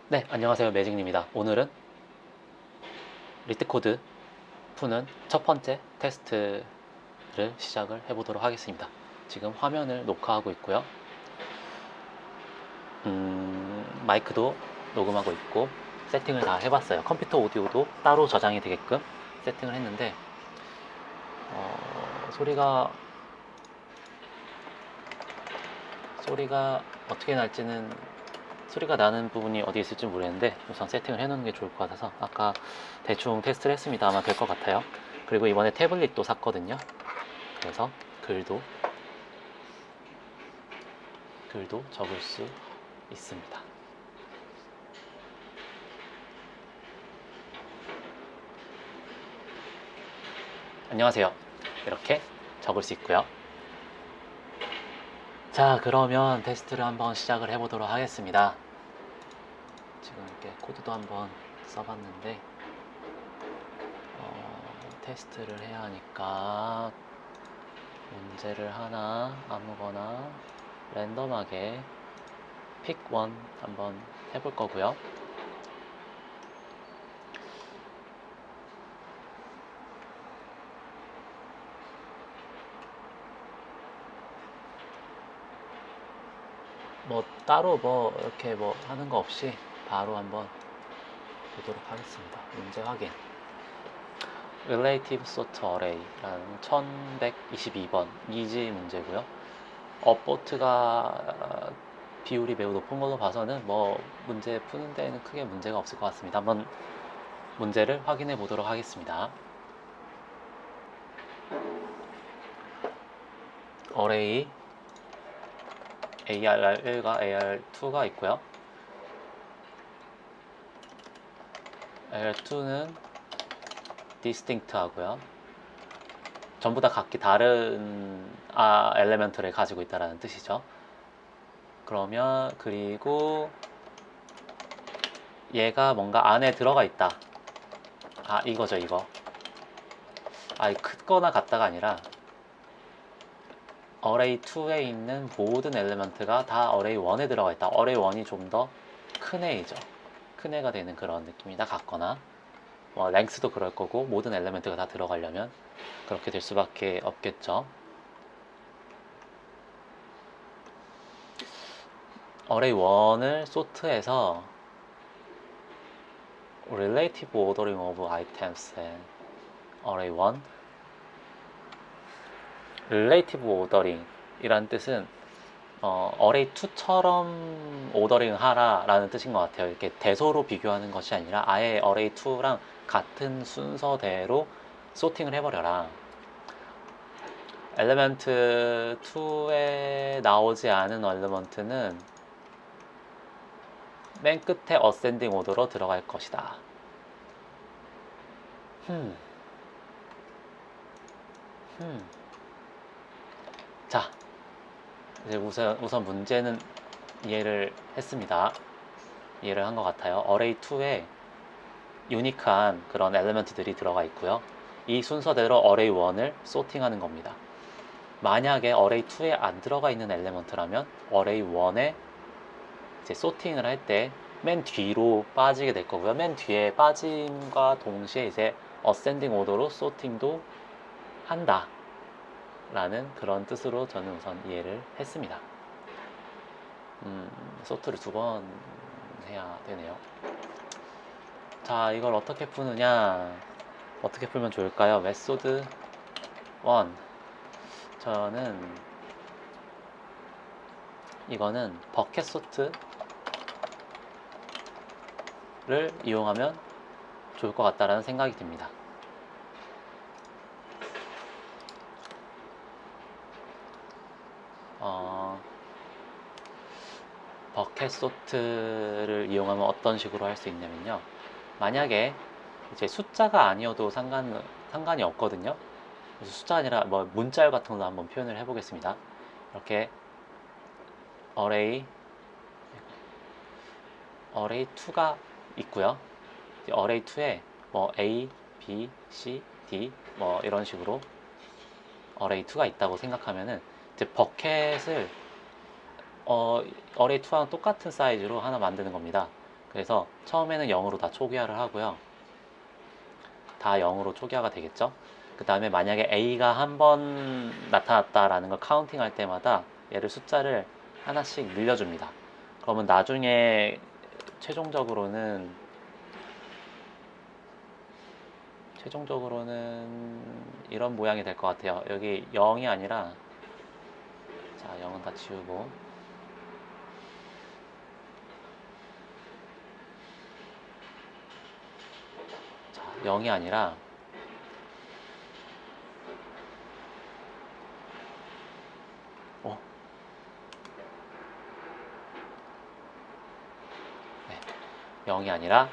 네, 안녕하세요. 매직입니다. 오늘은 리트코드 푸는 첫 번째 테스트를 시작을 해보도록 하겠습니다. 지금 화면을 녹화하고 있고요. 마이크도 녹음하고 있고 세팅을 다 해봤어요. 컴퓨터 오디오도 따로 저장이 되게끔 세팅을 했는데 소리가 어떻게 날지는 소리가 나는 부분이 어디 있을지 모르겠는데 우선 세팅을 해놓는 게 좋을 것 같아서 아까 대충 테스트를 했습니다. 아마 될 것 같아요. 그리고 이번에 태블릿도 샀거든요. 그래서 글도 적을 수 있습니다. 안녕하세요. 이렇게 적을 수 있고요. 자, 그러면 테스트를 한번 시작을 해보도록 하겠습니다. 지금 이렇게 코드도 한번 써봤는데 테스트를 해야 하니까 문제를 하나 아무거나 랜덤하게 픽 원 한번 해볼 거고요. 뭐 따로 뭐 이렇게 뭐 하는 거 없이 바로 한번 보도록 하겠습니다. 문제 확인. Relative Sort Array라는 1122번 이지 문제고요. 업보트가 비율이 매우 높은 걸로 봐서는 뭐 문제 푸는 데에는 크게 문제가 없을 것 같습니다. 한번 문제를 확인해 보도록 하겠습니다. Array AR1과 AR2가 있고요. AR2는 distinct 하고요. 전부 다 각기 다른 엘레멘트를 가지고 있다는 뜻이죠. 그러면 그리고 얘가 뭔가 안에 들어가 있다. 이거죠, 이거. 크거나 같다가 아니라 어레이 2에 있는 모든 엘레멘트가 다 어레이 1에 들어가 있다. 어레이 1이 좀 더 큰 애이죠. 큰 애가 되는 그런 느낌이다. 같거나 랭스도 그럴 거고 모든 엘레멘트가 다 들어가려면 그렇게 될 수밖에 없겠죠. 어레이 1을 소트해서 relative ordering of items and array 1 relative ordering 이란 뜻은 array 2처럼 오더링 하라 라는 뜻인 것 같아요. 이렇게 대소로 비교하는 것이 아니라 아예 array 2랑 같은 순서대로 소팅을 해버려라. 엘리멘트 2에 나오지 않은 엘리먼트는 맨 끝에 어센딩 오더로 들어갈 것이다. 자, 이제 우선 문제는 이해를 했습니다. 이해를 한 것 같아요. 어레이 2에 유니크한 그런 엘리먼트들이 들어가 있고요. 이 순서대로 어레이 1을 소팅하는 겁니다. 만약에 어레이 2에 안 들어가 있는 엘리먼트라면 어레이 1에 이제 소팅을 할 때 맨 뒤로 빠지게 될 거고요. 맨 뒤에 빠짐과 동시에 이제 어센딩 오더로 소팅도 한다 라는 그런 뜻으로 저는 우선 이해를 했습니다. 소트를 2번 해야 되네요. 자, 이걸 어떻게 푸느냐, 어떻게 풀면 좋을까요? 메소드 1, 저는 이거는 버켓 소트를 이용하면 좋을 것 같다라는 생각이 듭니다. 버켓 소트를 이용하면 어떤 식으로 할 수 있냐면요. 만약에 이제 숫자가 아니어도 상관이 없거든요. 그래서 숫자가 아니라 뭐 문자열 같은 걸로 한번 표현을 해보겠습니다. 이렇게 array 2가 있고요. array 2에 뭐 A, B, C, D 뭐 이런 식으로 array 2가 있다고 생각하면은 이제 버켓을 array 2랑 똑같은 사이즈로 하나 만드는 겁니다. 그래서 처음에는 0으로 다 초기화를 하고요. 다 0으로 초기화가 되겠죠. 그 다음에 만약에 A가 한 번 나타났다라는 걸 카운팅 할 때마다 얘를 숫자를 하나씩 늘려줍니다. 그러면 나중에 최종적으로는 이런 모양이 될 것 같아요. 여기 0이 아니라, 자, 0은 다 지우고, 자, 0이 아니라 어, 네, 0이 아니라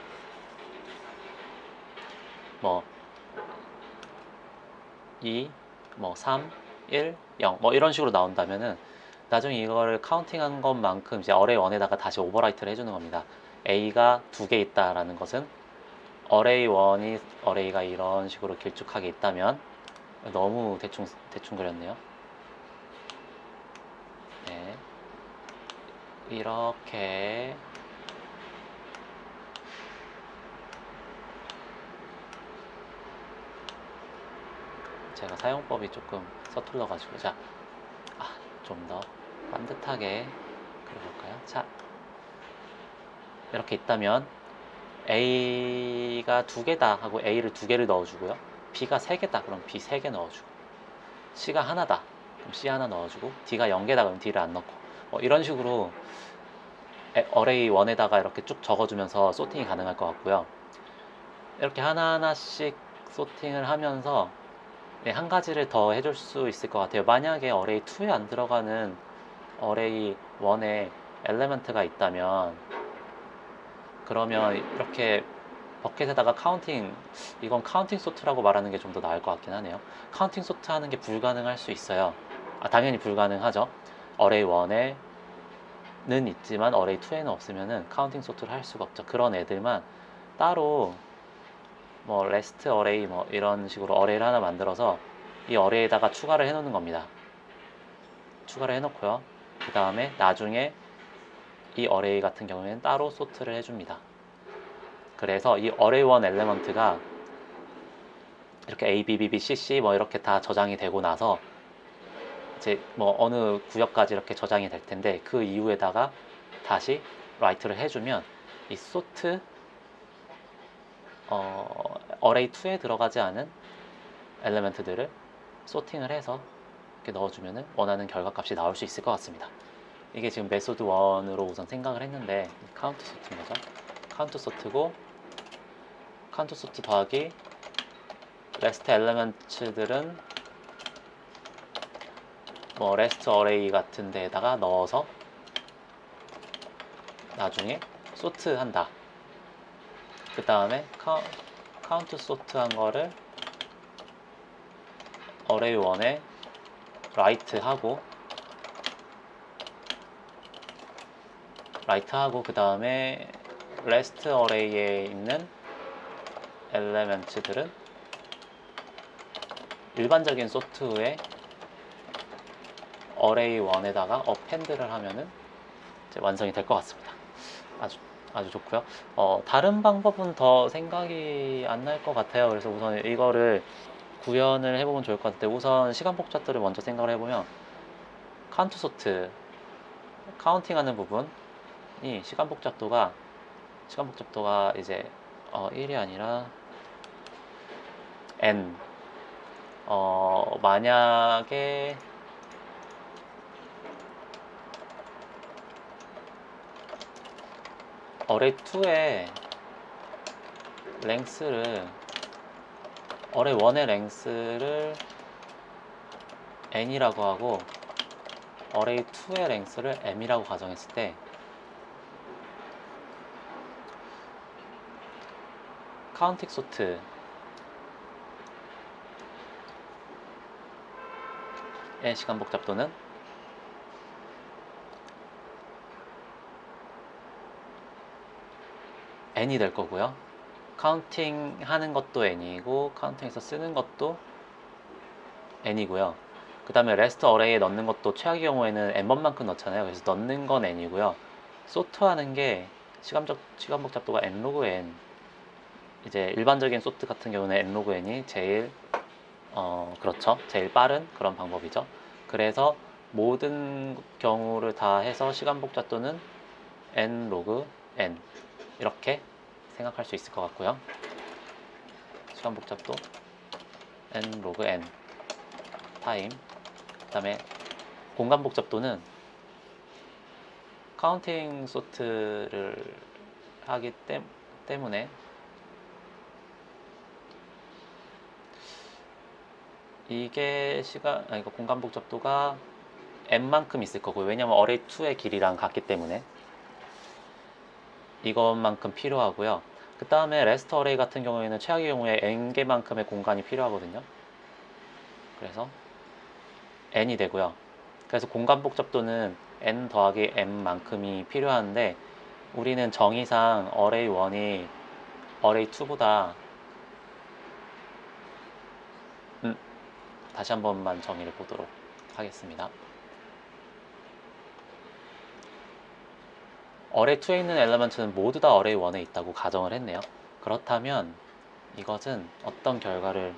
뭐 2, 뭐 3, 1, 0, 뭐 이런 식으로 나온다면은 나중에 이거를 카운팅한 것만큼 이제 어레이 1에다가 다시 오버라이트를 해주는 겁니다. A가 2개 있다라는 것은 어레이 1이 어레이가 이런 식으로 길쭉하게 있다면, 너무 대충 그렸네요. 네, 이렇게 제가 사용법이 조금 서툴러 가지고, 자, 좀 더 반듯하게 그려볼까요? 자, 이렇게 있다면 A가 2개다 하고 A를 2개를 넣어주고요. B가 3개다 그럼 B 3개 넣어주고, C가 하나다 그럼 C 하나 넣어주고, D가 0개다 그럼 D를 안 넣고, 이런 식으로 어레이 1에다가 이렇게 쭉 적어주면서 소팅이 가능할 것 같고요. 이렇게 하나하나씩 소팅을 하면서 한 가지를 더 해줄 수 있을 것 같아요. 만약에 어레이 2에 안 들어가는 어레이 1에 엘리먼트가 있다면, 그러면 이렇게 버켓에다가 이건 카운팅 소트라고 말하는 게 좀 더 나을 것 같긴 하네요. 카운팅 소트 하는 게 불가능할 수 있어요. 당연히 불가능하죠. 어레이 1에는 있지만 어레이 2에는 없으면은 카운팅 소트를 할 수가 없죠. 그런 애들만 따로 뭐 레스트 어레이 뭐 이런 식으로 어레이를 하나 만들어서 이 어레이에다가 추가를 해 놓는 겁니다. 추가를 해 놓고요. 그 다음에 나중에 이 어레이 같은 경우에는 따로 소트를 해줍니다. 그래서 이 어레이 1 엘리먼트가 이렇게 A, B, B, B, C, C 뭐 이렇게 다 저장이 되고 나서 이제 뭐 어느 구역까지 이렇게 저장이 될 텐데, 그 이후에다가 다시 라이트를 해주면 이 소트 어레이 2에 들어가지 않은 엘리먼트들을 소팅을 해서 이렇게 넣어주면 원하는 결과값이 나올 수 있을 것 같습니다. 이게 지금 메소드 1으로 우선 생각을 했는데, 카운트 소트인 거죠. 카운트 소트고, 카운트 소트 더하기 레스트 엘리먼트들은 뭐 레스트 어레이 같은 데에다가 넣어서 나중에 소트 한다. 그 다음에 카운트 소트 한 거를 어레이 1에 라이트 하고 그 다음에 레스트 어레이에 있는 엘리먼트들은 일반적인 소트에 어레이 1에다가 어펜드를 하면은 이제 완성이 될 것 같습니다. 아주 좋고요. 다른 방법은 더 생각이 안 날 것 같아요. 그래서 우선 이거를 구현을 해보면 좋을 것 같은데, 우선 시간 복잡들을 먼저 생각을 해보면 카운트 소트 카운팅하는 부분이 시간 복잡도가 이제 1이 아니라 n, 만약에 어레이 2의 랭스를 어레이 1의 랭스를 n이라고 하고 어레이 2의 랭스를 m이라고 가정했을 때, 카운팅 소트의 시간 복잡도는 n이 될 거고요. 카운팅 하는 것도 n이고 카운팅에서 쓰는 것도 n이고요. 그 다음에 레스트 어레이에 넣는 것도 최악의 경우에는 n번만큼 넣잖아요. 그래서 넣는 건 n이고요. 소트 하는 게 시간 복잡도가 n 로그 n, 이제 일반적인 소트 같은 경우는 n 로그 n이 제일 그렇죠. 제일 빠른 그런 방법이죠. 그래서 모든 경우를 다 해서 시간 복잡도는 n 로그 n 이렇게 생각할 수 있을 것 같고요. 시간 복잡도 n 로그 n 타임, 그 다음에 공간 복잡도는 카운팅 소트를 하기 때문에 이게 공간 복잡도가 n만큼 있을 거고요. 왜냐면 어레이 2의 길이랑 같기 때문에 이것만큼 필요하고요. 그 다음에 레스트 어레이 같은 경우에는 최악의 경우에 n개만큼의 공간이 필요하거든요. 그래서 n이 되고요. 그래서 공간 복잡도는 n 더하기 m만큼이 필요한데 우리는 정의상 어레이 1이 어레이 2보다 다시 한 번만 정의를 보도록 하겠습니다. 어레이 2에 있는 엘리먼트는 모두 다 어레이 1에 있다고 가정을 했네요. 그렇다면 이것은 어떤 결과를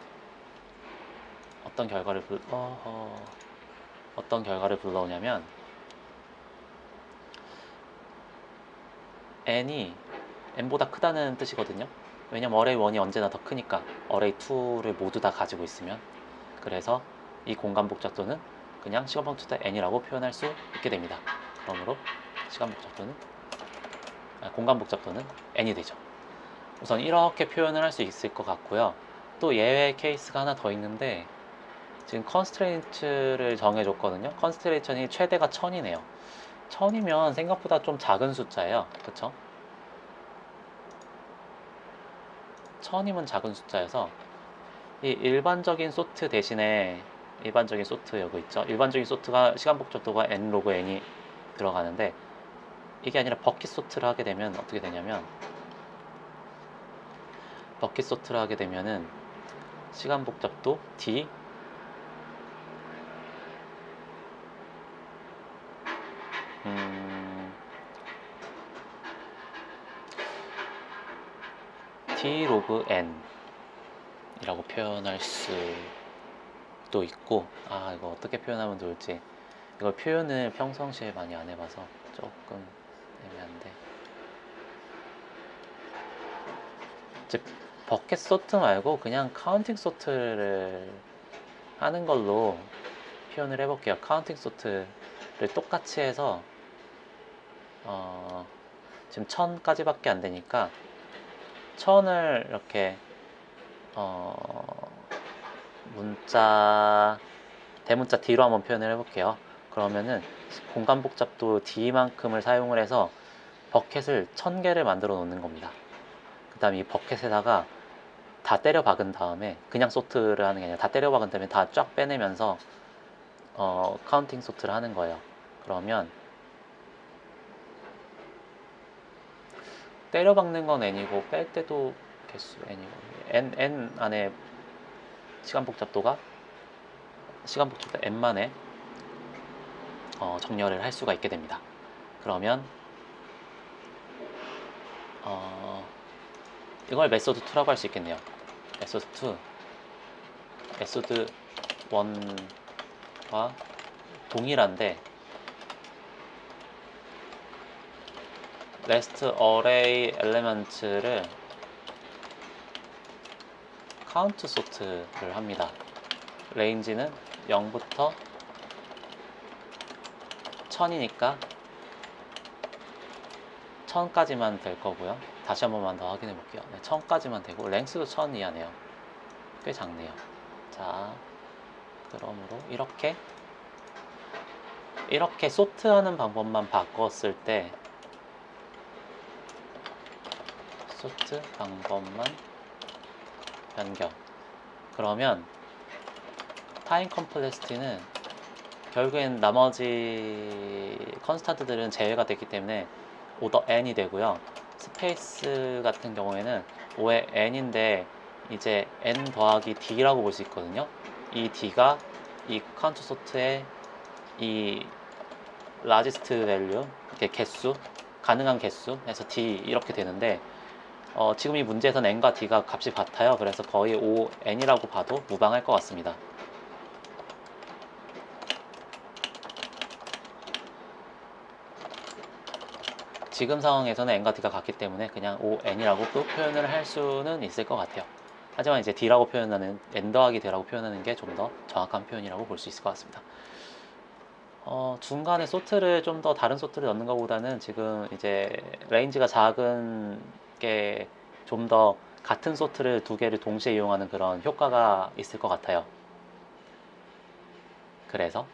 불러오냐면 n이 n보다 크다는 뜻이거든요. 왜냐면 어레이 1이 언제나 더 크니까 어레이 2를 모두 다 가지고 있으면. 그래서 이 공간 복잡도는 그냥 시간 복잡도 n이라고 표현할 수 있게 됩니다. 그러므로 공간 복잡도는 n이 되죠. 우선 이렇게 표현을 할 수 있을 것 같고요. 또 예외 케이스가 하나 더 있는데 지금 컨스트레인트를 정해줬거든요. 컨스트레인트는 최대가 1000이네요. 1000이면 생각보다 좀 작은 숫자예요. 그쵸? 1000이면 작은 숫자여서 이 일반적인 소트 대신에 일반적인 소트 여기 있죠. 일반적인 소트가 시간 복잡도가 n 로그 n이 들어가는데 이게 아니라 버킷 소트를 하게 되면 어떻게 되냐면 버킷 소트를 하게 되면은 시간 복잡도 d d 로그 n 이라고 표현할 수도 있고, 이거 어떻게 표현하면 좋을지, 이걸 표현을 평상시에 많이 안 해봐서 조금 애매한데, 이제 버켓 소트 말고 그냥 카운팅 소트를 하는 걸로 표현을 해볼게요. 카운팅 소트를 똑같이 해서 지금 1000까지밖에 안 되니까 1000을 이렇게 대문자 D로 한번 표현을 해볼게요. 그러면은 공간 복잡도 D만큼을 사용을 해서 버켓을 1000개를 만들어 놓는 겁니다. 그 다음에 이 버켓에다가 다 때려 박은 다음에, 그냥 소트를 하는 게 아니라 다 때려 박은 다음에 다 쫙 빼내면서 카운팅 소트를 하는 거예요. 그러면 때려 박는 건 n이고 뺄 때도 개수 n이고, n 안에 시간 복잡도 n만에 정렬을 할 수가 있게 됩니다. 그러면 이걸 메소드 2라고 할 수 있겠네요. 메소드 2, 메소드 1과 동일한데 레스트 어레이 엘리먼트를 카운트 소트를 합니다. 레인지는 0부터 1000이니까 1000까지만 될 거고요. 다시 한 번만 더 확인해 볼게요. 네, 1000까지만 되고 랭스도 1000 이하네요. 꽤 작네요. 자, 그러므로 이렇게 소트하는 방법만 바꿨을 때, 소트 방법만 변경, 그러면 타임 컴플렉시티는 결국엔 나머지 컨스탄트들은 제외가 됐기 때문에 오더 n이 되고요. 스페이스 같은 경우에는 5의 n인데 이제 n 더하기 d라고 볼 수 있거든요. 이 d가 이 카운트 소트의 이 라지스트 밸류, 이렇게 개수, 가능한 개수에서 D 이렇게 되는데 지금 이 문제에서는 n과 d가 값이 같아요. 그래서 거의 ON이라고 봐도 무방할 것 같습니다. 지금 상황에서는 n과 d가 같기 때문에 그냥 ON이라고 또 표현을 할 수는 있을 것 같아요. 하지만 이제 d라고 표현하는 n 더하기 d라고 표현하는 게 좀 더 정확한 표현이라고 볼 수 있을 것 같습니다. 중간에 소트를 좀 더 다른 소트를 넣는 것보다는 지금 이제 레인지가 작은 게 좀 더 같은 소트를 두 개를 동시에 이용하는 그런 효과가 있을 것 같아요. 그래서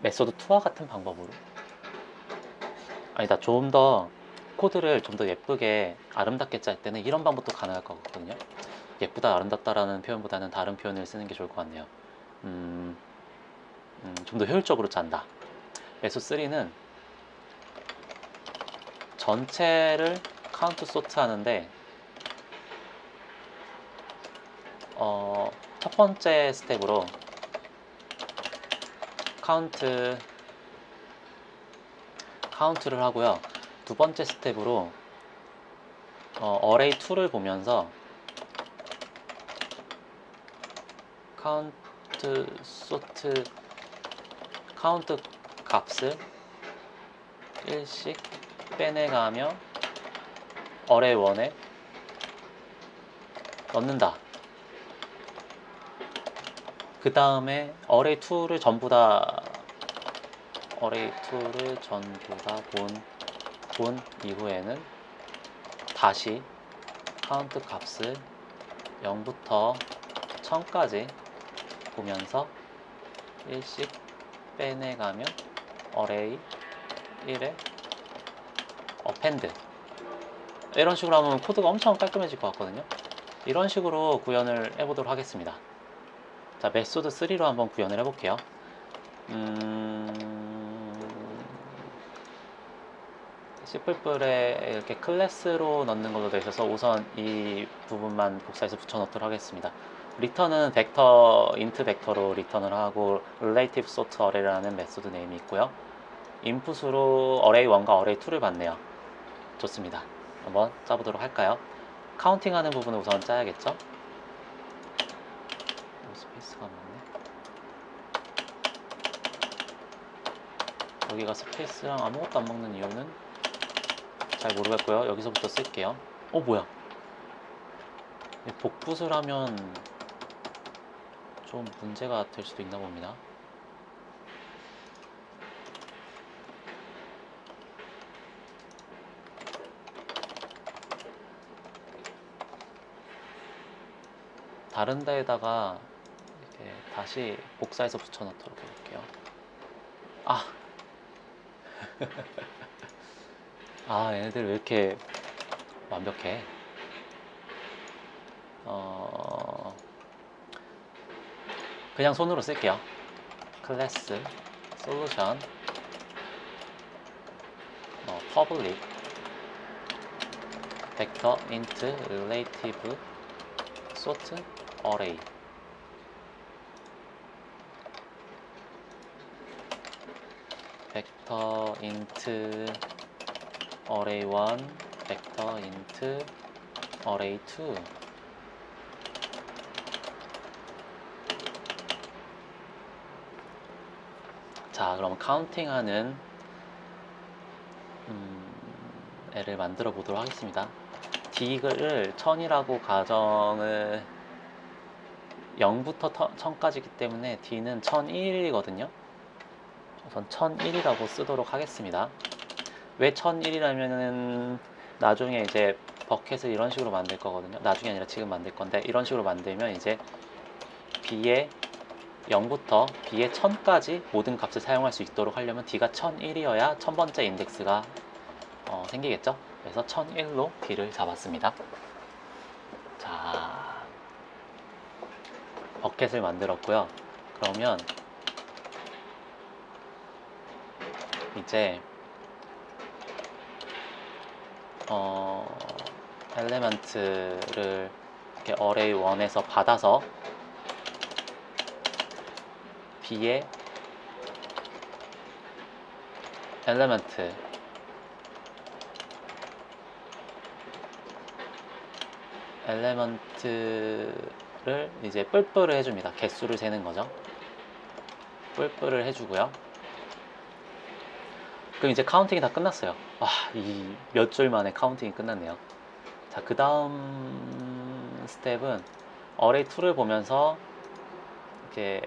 메소드 2와 같은 방법으로 아니다, 좀 더 코드를 좀 더 예쁘게 아름답게 짤 때는 이런 방법도 가능할 것 같거든요. 예쁘다 아름답다라는 표현보다는 다른 표현을 쓰는 게 좋을 것 같네요. 좀 더 효율적으로 짠다. 메소드 3는 전체를 카운트 소트 하는데 첫 번째 스텝으로 카운트를 하고요. 두 번째 스텝으로 어레이 2를 보면서 카운트 소트 카운트 값을 1씩 빼내가며 어레이 1에 넣는다. 그 다음에 어레이 2를 전부 다 본 이후에는 다시 카운트 값을 0부터 1000까지 보면서 1씩 빼내가며 어레이 1에 어펜드, 이런 식으로 하면 코드가 엄청 깔끔해질 것 같거든요. 이런 식으로 구현을 해보도록 하겠습니다. 자, 메소드 3로 한번 구현을 해볼게요. C++에 이렇게 클래스로 넣는 걸로 되어 있어서 우선 이 부분만 복사해서 붙여넣도록 하겠습니다. 리턴은 인트 벡터로 리턴을 하고 relative sort array라는 메소드 네임이 있고요. 인풋으로 array 1과 array 2를 받네요. 좋습니다. 한번 짜보도록 할까요? 카운팅하는 부분을 우선 짜야겠죠? 스페이스가 없네. 여기가 스페이스랑 아무것도 안 먹는 이유는 잘 모르겠고요. 여기서부터 쓸게요. 뭐야? 복붙을 하면 좀 문제가 될 수도 있나 봅니다. 다른 데에다가 이렇게 다시 복사해서 붙여넣도록 해볼게요. 얘네들 왜 이렇게 완벽해? 그냥 손으로 쓸게요. 클래스 솔루션 public vector int relative sort array vector int array 1 vector int array 2. 자, 그럼 카운팅하는 애를 만들어 보도록 하겠습니다. d를 1000이라고 가정을 0부터 1000까지기 때문에 d는 1001이거든요. 우선 1001이라고 쓰도록 하겠습니다. 왜 1001이라면은 나중에 이제 버켓을 이런 식으로 만들 거거든요. 나중에 아니라 지금 만들 건데, 이런 식으로 만들면 이제 b에 0부터 b의 1000까지 모든 값을 사용할 수 있도록 하려면 d가 1001이어야 1000번째 인덱스가 생기겠죠. 그래서 1001로 d를 잡았습니다. 자, 버켓을 만들었고요. 그러면 이제 엘리먼트를 이렇게 어레이 1에서 받아서 B의 엘레먼트를 이제 뿔뿔을 해줍니다. 개수를 세는 거죠. 뿔뿔을 해주고요. 그럼 이제 카운팅이 다 끝났어요. 와, 이 몇 줄 만에 카운팅이 끝났네요. 자, 그 다음 스텝은 어레이2를 보면서 이렇게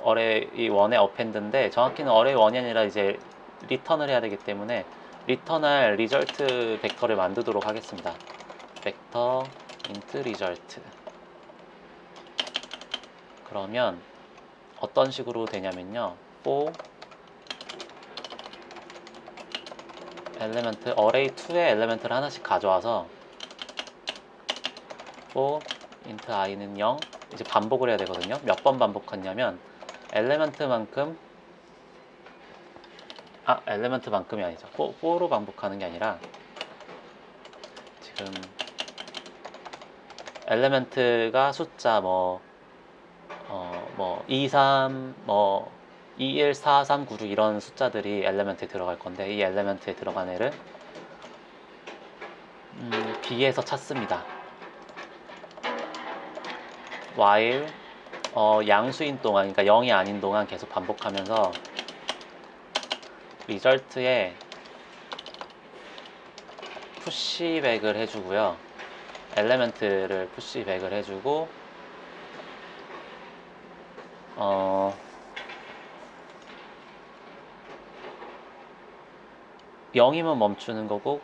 어레이 1의 어펜드인데 정확히는 어레이 1이 아니라 이제 리턴을 해야 되기 때문에 리턴할 리절트 벡터를 만들도록 하겠습니다. 벡터 int result. 그러면 어떤 식으로 되냐면요. for 엘레멘트 어레이2의 엘레멘트를 하나씩 가져와서 for int i는 0 이제 반복을 해야 되거든요. 몇 번 반복하냐면 엘레멘트만큼이 아니죠. for로 반복하는 게 아니라 지금 엘레멘트가 숫자 23, 21, 4, 3, 9, 6 이런 숫자들이 엘레멘트에 들어갈 건데 이 엘레멘트에 들어간 애를 B에서 찾습니다. while 양수인 동안, 그러니까 0이 아닌 동안 계속 반복하면서 리절트에 푸시백을 해주고요. 엘레멘트를 푸시백을 해주고 0이면 멈추는 거고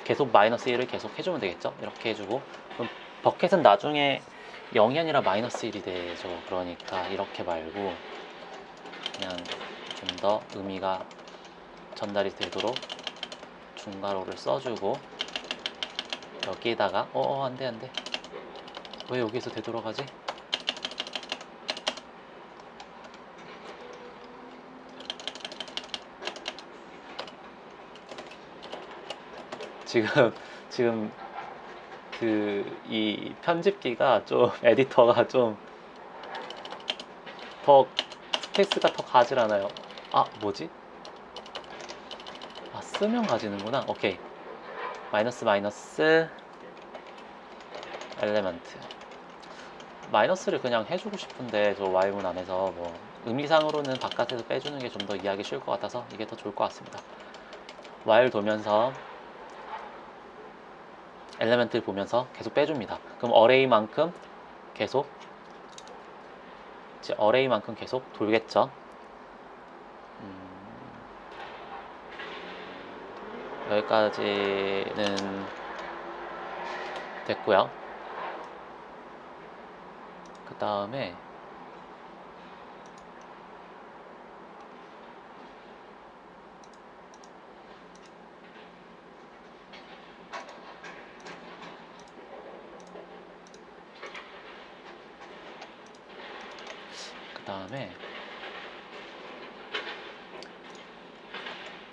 계속 마이너스 1을 계속 해주면 되겠죠. 이렇게 해주고 그럼 버켓은 나중에 0이 아니라 마이너스 1이 되죠. 그러니까 이렇게 말고 그냥 좀 더 의미가 전달이 되도록 중괄호를 써주고 여기에다가 안돼 왜 여기서 되돌아가지? 지금 이 편집기가 좀 에디터가 좀 더 스페이스가 더 가질 않아요. 뭐지? 쓰면 가지는구나. 오케이. 마이너스 엘레먼트 마이너스를 그냥 해주고 싶은데 저 while문 안에서 의미상으로는 바깥에서 빼주는 게 좀 더 이해하기 쉬울 것 같아서 이게 더 좋을 것 같습니다. while 돌면서 엘레멘트를 보면서 계속 빼줍니다. 그럼 어레이만큼 계속 돌겠죠. 여기까지는 됐고요. 그 다음에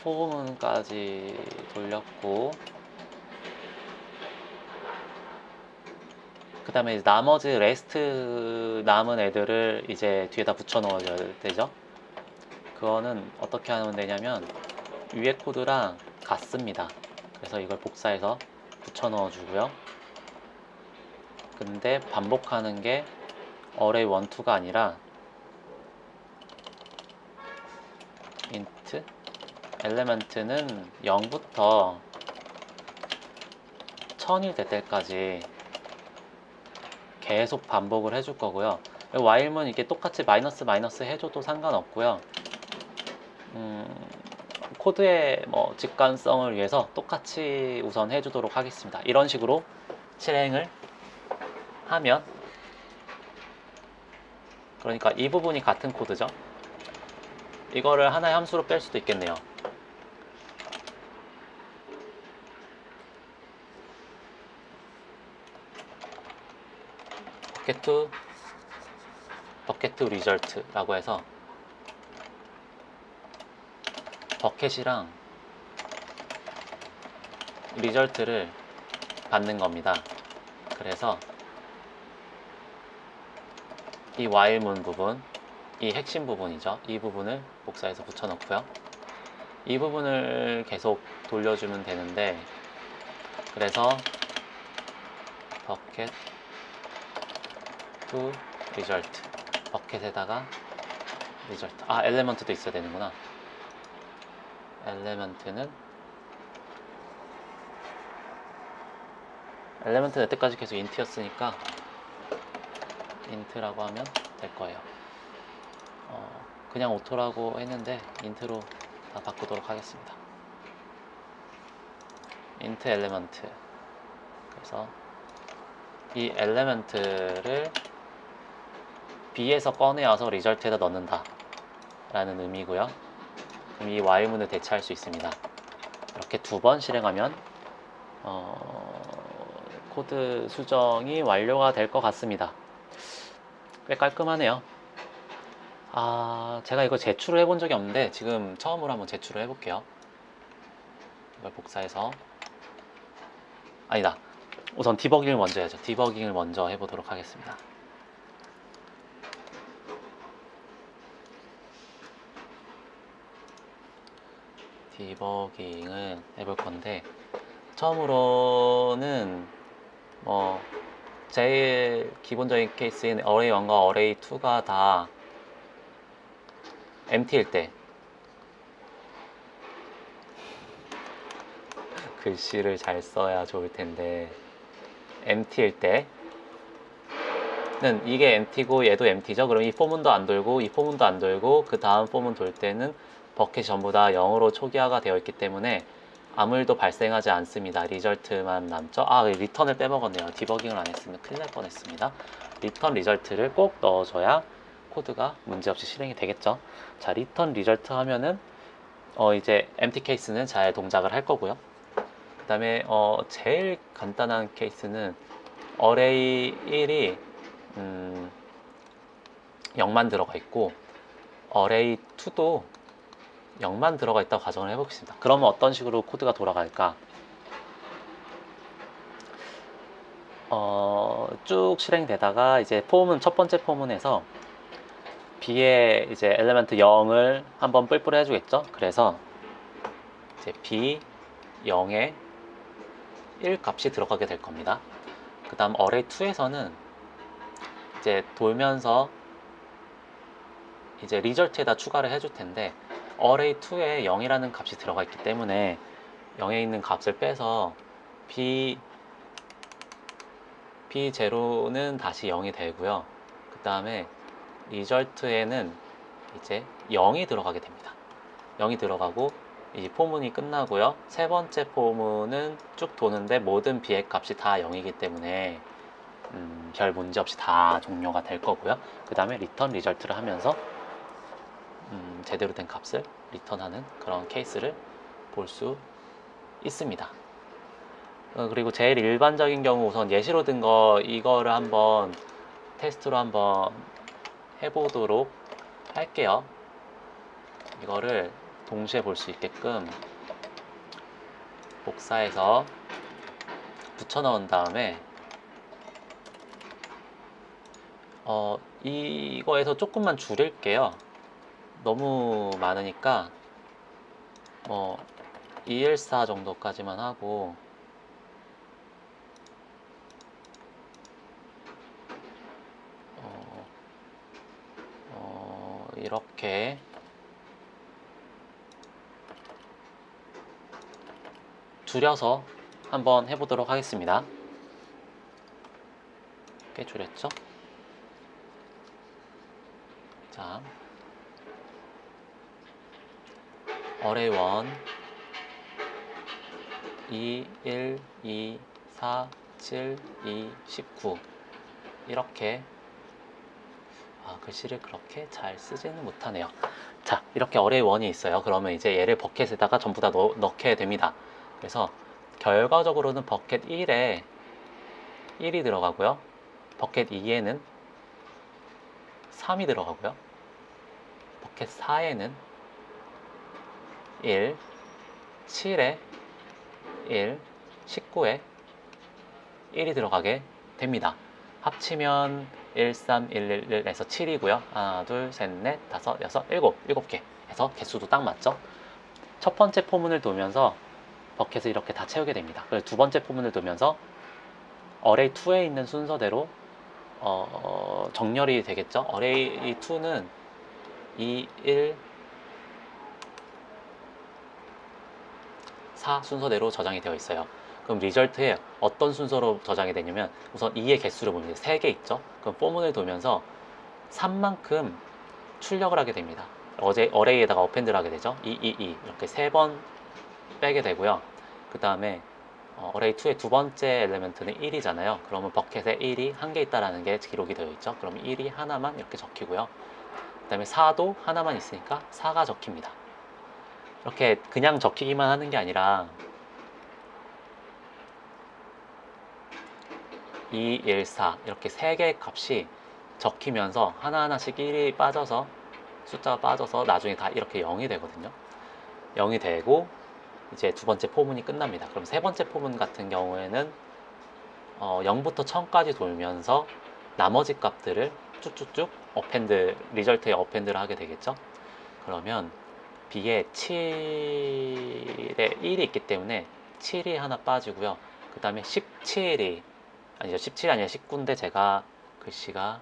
포문까지 돌렸고 그 다음에 나머지 레스트 남은 애들을 이제 뒤에다 붙여 넣어줘야 되죠. 그거는 어떻게 하면 되냐면 위에 코드랑 같습니다. 그래서 이걸 복사해서 붙여 넣어주고요. 근데 반복하는 게 어레이 1, 2가 아니라 int 엘레멘트는 0부터 1000일 될 때까지 계속 반복을 해줄 거고요. while문 이게 똑같이 마이너스 해줘도 상관없고요. 코드의 직관성을 위해서 똑같이 우선 해주도록 하겠습니다. 이런 식으로 실행을 하면 그러니까 이 부분이 같은 코드죠. 이거를 하나의 함수로 뺄 수도 있겠네요. 버켓 리절트라고 해서 버켓이랑 리절트를 받는 겁니다. 그래서 이 while문 부분, 이 핵심 부분이죠. 이 부분을 복사해서 붙여넣고요. 이 부분을 계속 돌려주면 되는데, 그래서 버켓 to result, 버켓에다가 result, 엘레먼트도 있어야 되는구나. 엘레먼트는 여태까지 계속 int였으니까 int라고 하면 될 거예요. 그냥 오토라고 했는데 int로 다 바꾸도록 하겠습니다. int 엘레먼트. 그래서 이 엘레먼트를 B에서 꺼내와서 result에다 넣는다 라는 의미고요. 그럼 이 while문을 대체할 수 있습니다. 이렇게 2번 실행하면 코드 수정이 완료가 될 것 같습니다. 꽤 깔끔하네요. 제가 이거 제출을 해본 적이 없는데 지금 처음으로 한번 제출을 해볼게요. 이걸 복사해서, 아니다, 우선 디버깅을 먼저 해야죠. 디버깅을 먼저 해보도록 하겠습니다. 디버깅을 해볼 건데, 처음으로는 제일 기본적인 케이스인 array1과 array2가 다 empty일 때, 글씨를 잘 써야 좋을 텐데, empty일 때는 이게 empty고 얘도 empty죠. 그럼 이 포문도 안 돌고 이 포문도 안 돌고 그 다음 포문 돌 때는 버켓이 전부 다 0으로 초기화가 되어 있기 때문에 아무 일도 발생하지 않습니다. 리절트만 남죠. 리턴을 빼먹었네요. 디버깅을 안 했으면 큰일 날 뻔했습니다. 리턴 리절트를 꼭 넣어줘야 코드가 문제없이 실행이 되겠죠. 자, 리턴 리절트 하면은 이제 empty 케이스는 잘 동작을 할 거고요. 그 다음에 제일 간단한 케이스는 array 1이 0만 들어가 있고 array 2도 0만 들어가 있다고 가정을 해보겠습니다. 그러면 어떤 식으로 코드가 돌아갈까? 쭉 실행되다가 이제 첫 번째 포문에서 B에 이제 엘리먼트 0을 한번 뿔뿔 해주겠죠. 그래서 이제 B 0에 1 값이 들어가게 될 겁니다. 그 다음 array 2에서는 이제 돌면서 이제 result에다 추가를 해줄 텐데, array 2에 0이라는 값이 들어가 있기 때문에 0에 있는 값을 빼서 B0는 다시 0이 되고요. 그 다음에 result에는 이제 0이 들어가게 됩니다. 0이 들어가고 이 포문이 끝나고요. 세 번째 포문은 쭉 도는데 모든 B의 값이 다 0이기 때문에 별 문제 없이 다 종료가 될 거고요. 그 다음에 return result를 하면서 제대로 된 값을 리턴하는 그런 케이스를 볼 수 있습니다. 그리고 제일 일반적인 경우 우선 예시로 든 이거를 한번 테스트로 한번 해보도록 할게요. 이거를 동시에 볼 수 있게끔 복사해서 붙여 넣은 다음에 이거에서 조금만 줄일게요. 너무 많으니까 214 정도까지만 하고, 이렇게 줄여서 한번 해보도록 하겠습니다. 꽤 줄였죠? 자, array 1 2, 1, 2, 4, 7, 2, 19 이렇게, 글씨를 그렇게 잘 쓰지는 못하네요. 자, 이렇게 array 1이 있어요. 그러면 이제 얘를 버켓에다가 전부 다 넣게 됩니다. 그래서 결과적으로는 버켓 1에 1이 들어가고요. 버켓 2에는 3이 들어가고요. 버켓 4에는 1, 7에 1, 19에 1이 들어가게 됩니다. 합치면 13111에서 7이고요. 하나, 둘, 셋, 넷, 다섯, 여섯, 일곱 개 해서 개수도 딱 맞죠? 첫 번째 포문을 돌면서 버켓을 이렇게 다 채우게 됩니다. 그리고 두 번째 포문을 돌면서 어레이 2에 있는 순서대로 정렬이 되겠죠? 어레이 2는 2, 1, 4 순서대로 저장이 되어 있어요. 그럼 리절트에 어떤 순서로 저장이 되냐면 우선 2의 개수를 보면 3개 있죠? 그럼 포문을 돌면서 3만큼 출력을 하게 됩니다. 어레이에다가 어펜드를 하게 되죠. 2, 2, 2 이렇게 3번 빼게 되고요. 그 다음에 어레이 2의 두 번째 엘리멘트는 1이잖아요. 그러면 버켓에 1이 한 개 있다라는 게 기록이 되어 있죠. 그럼 1이 하나만 이렇게 적히고요. 그 다음에 4도 하나만 있으니까 4가 적힙니다. 이렇게 그냥 적히기만 하는 게 아니라 2, 1, 4 이렇게 3개의 값이 적히면서 하나하나씩 1이 빠져서 숫자가 빠져서 나중에 다 이렇게 0이 되거든요. 0이 되고 이제 두 번째 포문이 끝납니다. 그럼 세 번째 포문 같은 경우에는 0부터 1000까지 돌면서 나머지 값들을 쭉쭉쭉 리절트에 어펜드를 하게 되겠죠. 그러면 B에 7에 1이 있기 때문에 7이 하나 빠지고요. 그 다음에 17이 아니죠. 17이 아니라 19인데 제가 글씨가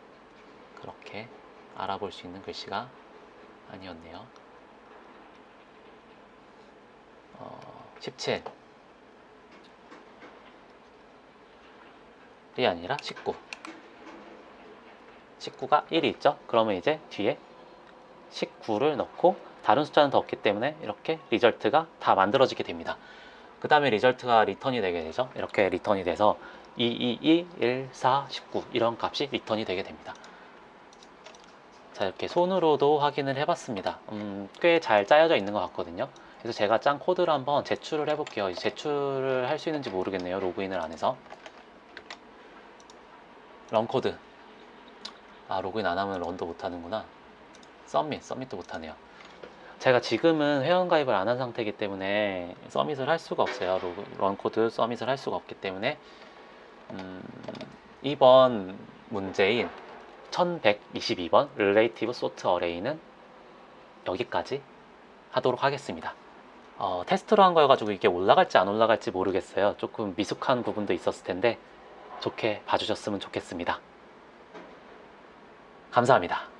그렇게 알아볼 수 있는 글씨가 아니었네요. 17이 아니라 19가 1이 있죠. 그러면 이제 뒤에 19를 넣고 다른 숫자는 더 없기 때문에 이렇게 리절트가 다 만들어지게 됩니다. 그 다음에 리절트가 리턴이 되게 되죠. 이렇게 리턴이 돼서 2, 2, 2, 1, 4, 19 이런 값이 리턴이 되게 됩니다. 자, 이렇게 손으로도 확인을 해봤습니다. 꽤 잘 짜여져 있는 것 같거든요. 그래서 제가 짠 코드를 한번 제출을 해볼게요. 제출을 할 수 있는지 모르겠네요. 로그인을 안 해서. 런 코드. 아, 로그인 안 하면 런도 못 하는구나. 서밋도 못 하네요. 제가 지금은 회원가입을 안 한 상태이기 때문에 서밋을 할 수가 없어요. 런 코드 서밋을 할 수가 없기 때문에 이번 문제인 1122번 Relative Sort Array는 여기까지 하도록 하겠습니다. 테스트로 한 거여가지고 이게 올라갈지 안 올라갈지 모르겠어요. 조금 미숙한 부분도 있었을 텐데 좋게 봐주셨으면 좋겠습니다. 감사합니다.